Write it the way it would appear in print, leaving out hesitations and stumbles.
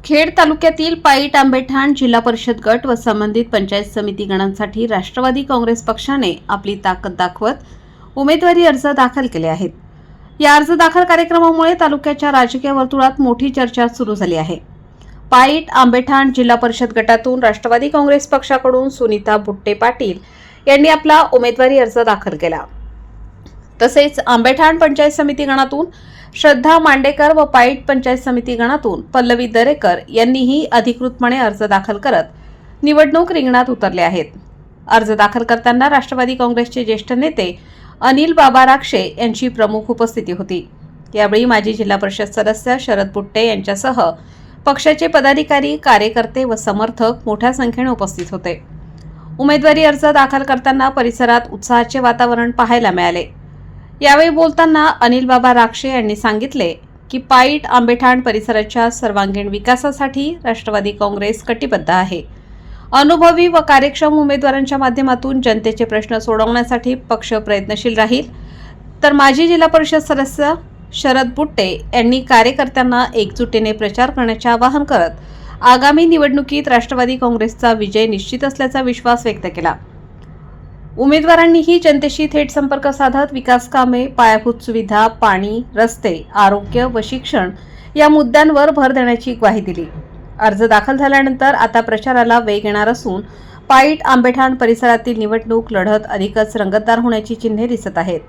खेड तालुक्यातील पाईट आंबेठाण जिल्हा परिषद गट व संबंधित पंचायत समिती गणांसाठी राष्ट्रवादी काँग्रेस पक्षाने आपली ताकद दाखवत उमेदवारी अर्ज दाखल केले आहेत। या अर्ज दाखल कार्यक्रमामुळे तालुक्याच्या राजकीय वर्तुळात मोठी चर्चा सुरू झाली आहे। पाईट आंबेठाण जिल्हा परिषद गटातून राष्ट्रवादी काँग्रेस पक्षाकडून सुनीता बुट्टे पाटील यांनी आपला उमेदवारी अर्ज दाखल केला। तसेच आंबेठाण पंचायत समिती गणातून श्रद्धा मांडेकर व पाईट पंचायत समिती गणातून पल्लवी दरेकर यांनीही अधिकृतपणे अर्ज दाखल करत निवडणूक रिंगणात उतरले आहेत। अर्ज दाखल करताना राष्ट्रवादी काँग्रेसचे ज्येष्ठ नेते अनिल बाबा राक्षे यांची प्रमुख उपस्थिती होती। यावेळी माजी जिल्हा परिषद सदस्य शरद बुट्टे यांच्यासह पक्षाचे पदाधिकारी, कार्यकर्ते व समर्थक मोठ्या संख्येने उपस्थित होते। उमेदवारी अर्ज दाखल करताना परिसरात उत्साहाचे वातावरण पाहायला मिळाले। यावेळी बोलताना अनिल बाबा राक्षे यांनी सांगितले की पाईट आंबेठाण परिसराच्या सर्वांगीण विकासासाठी राष्ट्रवादी काँग्रेस कटिबद्ध आहे। अनुभवी व कार्यक्षम उमेदवारांच्या माध्यमातून जनतेचे प्रश्न सोडवण्यासाठी पक्ष प्रयत्नशील राहील। तर माजी जिल्हा परिषद सदस्य शरद बुट्टे यांनी कार्यकर्त्यांना एकजुटीने प्रचार करण्याचे आवाहन करत आगामी निवडणुकीत राष्ट्रवादी काँग्रेसचा विजय निश्चित असल्याचा विश्वास व्यक्त केला। उमेदवारांनीही जनतेशी थेट संपर्क साधत विकास कामे, पायाभूत सुविधा, पाणी, रस्ते, आरोग्य व शिक्षण या मुद्द्यांवर भर देण्याची ग्वाही दिली। अर्ज दाखल झाल्यानंतर आता प्रचाराला वेग येणार असून पाईट आंबेठाण परिसरातील निवडणूक लढत अधिकच रंगतदार होण्याची चिन्हे दिसत आहेत।